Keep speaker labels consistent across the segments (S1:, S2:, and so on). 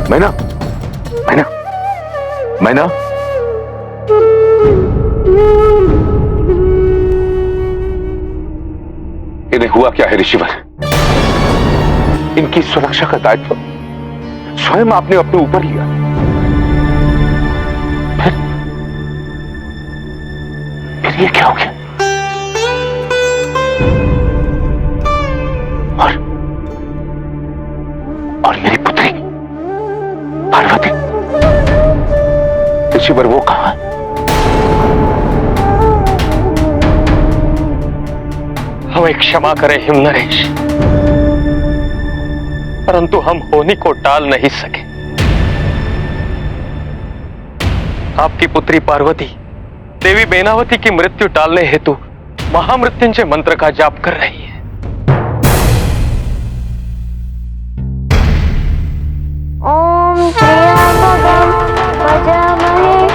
S1: मैना, मैना, मैना, इन्हें हुआ क्या है ऋषिवर? इनकी सुरक्षा का दायित्व स्वयं आपने अपने ऊपर लिया, फिर ये क्या हो गया? और मेरी पुत्री पार्वती, ऋषिवर वो कहां है?
S2: हमें क्षमा करें हिमनरेश, परंतु हम होनी को टाल नहीं सके। आपकी पुत्री पार्वती देवी बेनावती की मृत्यु टालने हेतु महामृत्युंजय मंत्र का जाप कर रही है।
S3: ओम त्र्यंबकम यजामहे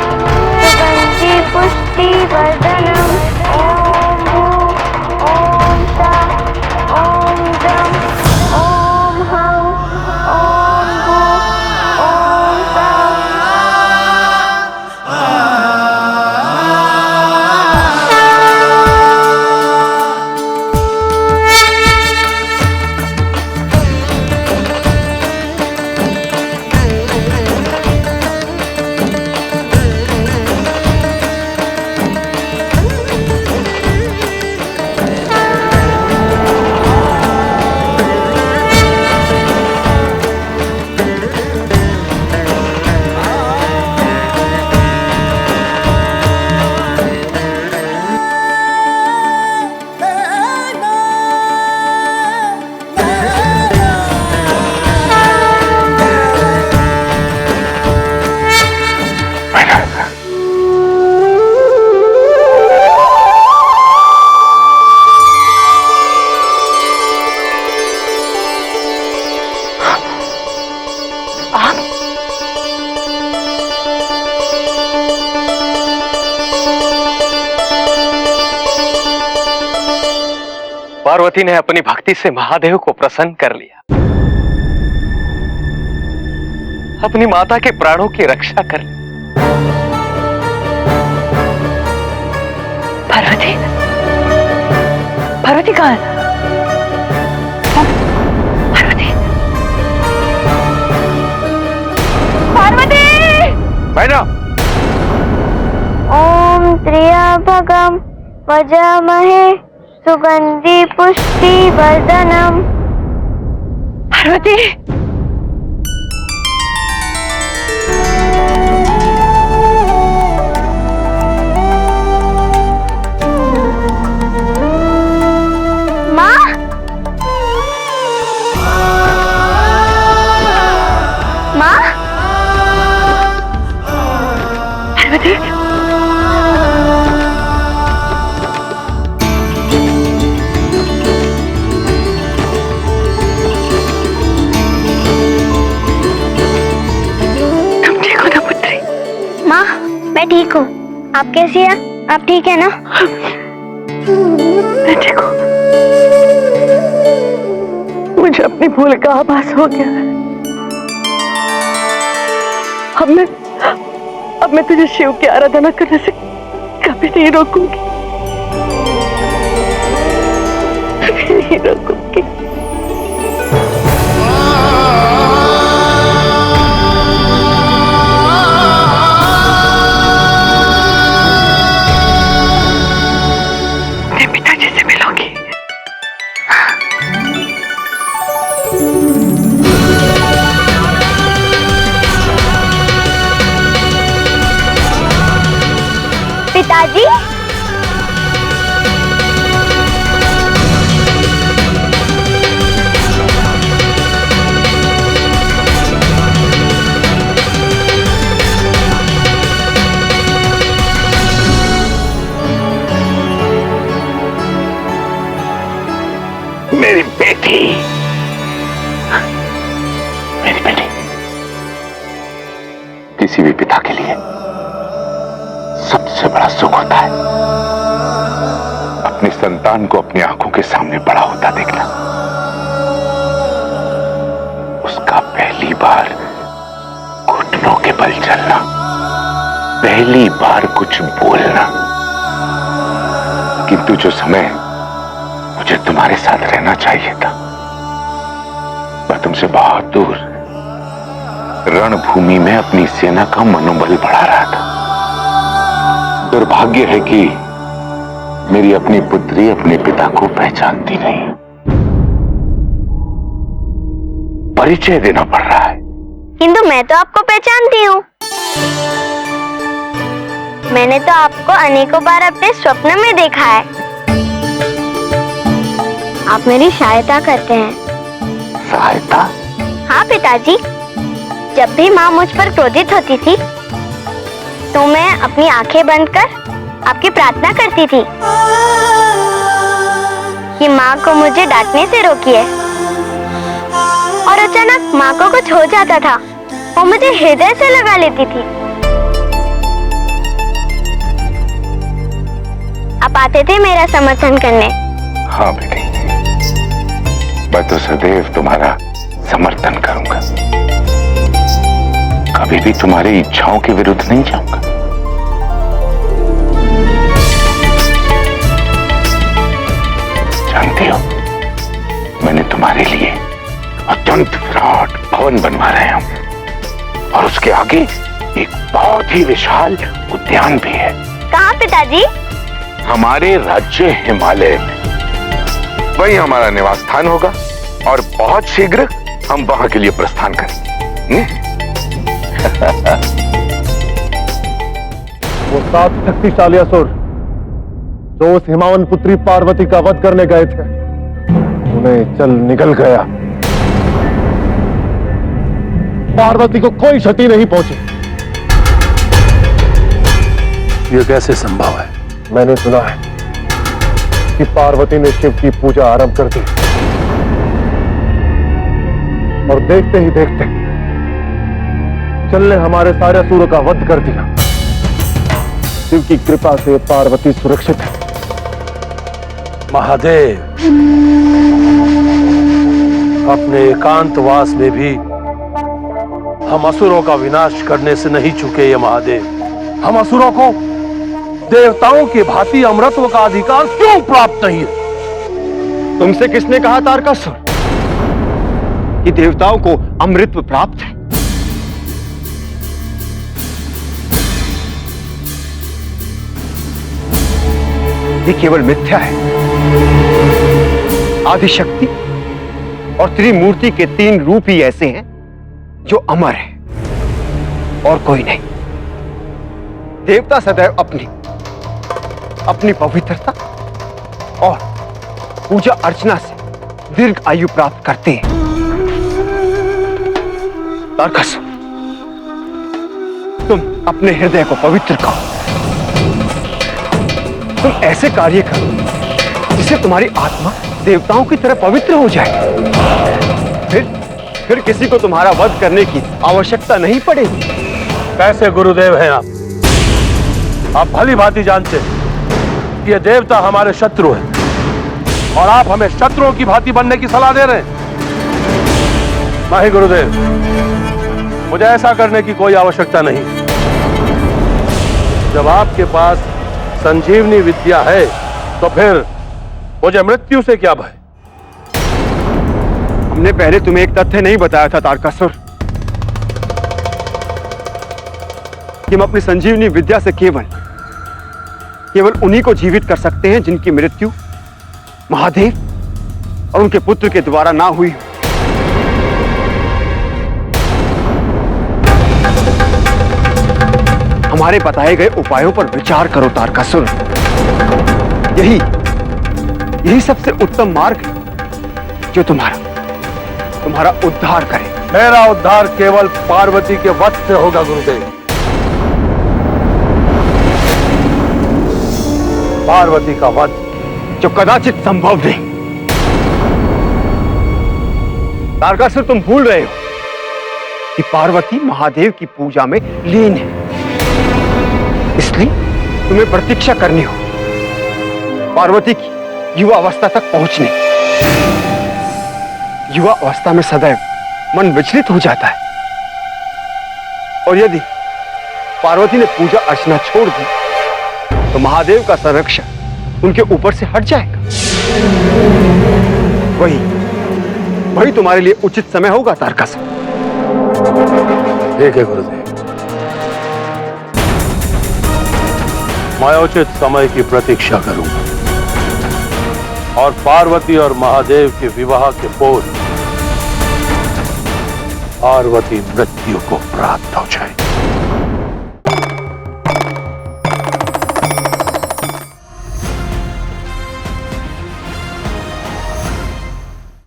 S3: सुगंधि पुष्टिवर्धनम् ओम भूः ओम सः ओम जं ओम हं ओम भूः ओम सः।
S2: पार्वती ने अपनी भक्ति से महादेव को प्रसन्न कर लिया, अपनी माता के प्राणों की रक्षा कर ली।
S4: पार्वती, पार्वती कहाँ है? पार्वती, पार्वती!
S1: मैना,
S3: ओम त्र्यंबकम यजामहे सुगंधि पुष्टिवर्धनम्।
S4: पार्वती,
S3: माँ, माँ,
S4: पार्वती,
S3: मैं ठीक हूँ। आप कैसी हैं? आप ठीक है ना?
S4: मैं ठीक हूँ। मुझे अपनी भूल का आभास हो गया है। अब मैं तुझे शिव की आराधना करने से कभी नहीं रोकूंगी, कभी नहीं रोकूंगी।
S3: पिताजी,
S1: मेरी बेटी, मेरी बेटी, किसी भी पिता के लिए सबसे बड़ा सुख होता है अपनी संतान को अपनी आंखों के सामने बड़ा होता देखना। उसका पहली बार घुटनों के बल चलना, पहली बार कुछ बोलना। किंतु जो समय मुझे तुम्हारे साथ रहना चाहिए था, वह तुमसे बहुत दूर रणभूमि में अपनी सेना का मनोबल बढ़ा रहा था। दुर्भाग्य है कि मेरी अपनी पुत्री अपने पिता को पहचानती नहीं। परिचय देना पड़ रहा है।
S3: किंतु मैं तो आपको पहचानती हूँ। मैंने तो आपको अनेकों बार अपने स्वप्न में देखा है। आप मेरी सहायता करते हैं।
S1: सहायता?
S3: हाँ पिताजी, जब भी माँ मुझ पर क्रोधित होती थी तो मैं अपनी आंखें बंद कर आपकी प्रार्थना करती थी कि माँ को मुझे डांटने से रोकिए। और अचानक माँ को कुछ हो जाता था, वो मुझे हृदय से लगा लेती थी। आप आते थे मेरा समर्थन करने।
S1: हाँ बेटी, मैं तो सदैव तुम्हारा समर्थन करूंगा। कभी भी तुम्हारी इच्छाओं के विरुद्ध नहीं जाऊंगा। जानती हो, मैंने तुम्हारे लिए अत्यंत विराट भवन बनवाया हूं और उसके आगे एक बहुत ही विशाल उद्यान भी है।
S3: कहाँ पिताजी?
S1: हमारे राज्य हिमालय में। वही हमारा निवास स्थान होगा और बहुत शीघ्र हम वहां के लिए प्रस्थान करेंगे।
S5: वो 7 शक्तिशाली असुर जो उस हिमावन पुत्री पार्वती का वध करने गए थे, उन्हें चल निकल गया। पार्वती को कोई क्षति नहीं पहुंची।
S6: ये कैसे संभव है?
S5: मैंने सुना है कि पार्वती ने शिव की पूजा आरंभ कर दी और देखते ही देखते चल ने हमारे सारे असुरों का वध कर दिया। शिव की कृपा से पार्वती सुरक्षित है।
S6: महादेव, अपने एकांतवास में भी हम असुरों का विनाश करने से नहीं चुके। ये महादेव, हम असुरों को देवताओं की भांति अमृतत्व का अधिकार क्यों प्राप्त नहीं है?
S7: तुमसे किसने कहा तारकासुर कि देवताओं को अमृतत्व प्राप्त है? ये केवल मिथ्या है। आदिशक्ति और त्रिमूर्ति के 3 रूप ही ऐसे हैं जो अमर हैं और कोई नहीं। देवता सदैव अपनी पवित्रता और पूजा अर्चना से दीर्घ आयु प्राप्त करते हैं। तारकासुर, तुम अपने हृदय को पवित्र करो। तुम ऐसे कार्य करो जिससे तुम्हारी आत्मा देवताओं की तरह पवित्र हो जाए। फिर किसी को तुम्हारा वध करने की आवश्यकता नहीं पड़ेगी।
S6: कैसे गुरुदेव हैं आप? आप भली भांति जानते हैं कि ये देवता हमारे शत्रु हैं और आप हमें शत्रुओं की भांति बनने की सलाह दे रहे हैं। नहीं गुरुदेव, मुझे ऐसा करने की कोई आवश्यकता नहीं। जब आपके पास संजीवनी विद्या है तो फिर मुझे मृत्यु से क्या भय?
S7: हमने पहले तुम्हें एक तथ्य नहीं बताया था तारकासुर कि हम अपनी संजीवनी विद्या से केवल उन्हीं को जीवित कर सकते हैं जिनकी मृत्यु महादेव और उनके पुत्र के द्वारा ना हुई हो। हमारे बताए गए उपायों पर विचार करो तारकासुर। यही सबसे उत्तम मार्ग है जो तुम्हारा उद्धार करे।
S6: मेरा उद्धार केवल पार्वती के वध से होगा गुरुदेव। पार्वती का वध
S7: जो कदाचित संभव नहीं। तारकासुर, तुम भूल रहे हो कि पार्वती महादेव की पूजा में लीन है, इसलिए तुम्हें प्रतीक्षा करनी हो पार्वती की युवा अवस्था तक पहुंचने। युवा अवस्था में सदैव मन विचलित हो जाता है। और यदि पार्वती ने पूजा अर्चना छोड़ दी तो महादेव का संरक्षण उनके ऊपर से हट जाएगा। वही तुम्हारे लिए उचित समय होगा तारकासुर।
S6: ठीक है गुरुदेव, मैं उचित समय की प्रतीक्षा करूंगा और पार्वती और महादेव के विवाह के पूर्व पार्वती मृत्यु को प्राप्त हो जाएगी।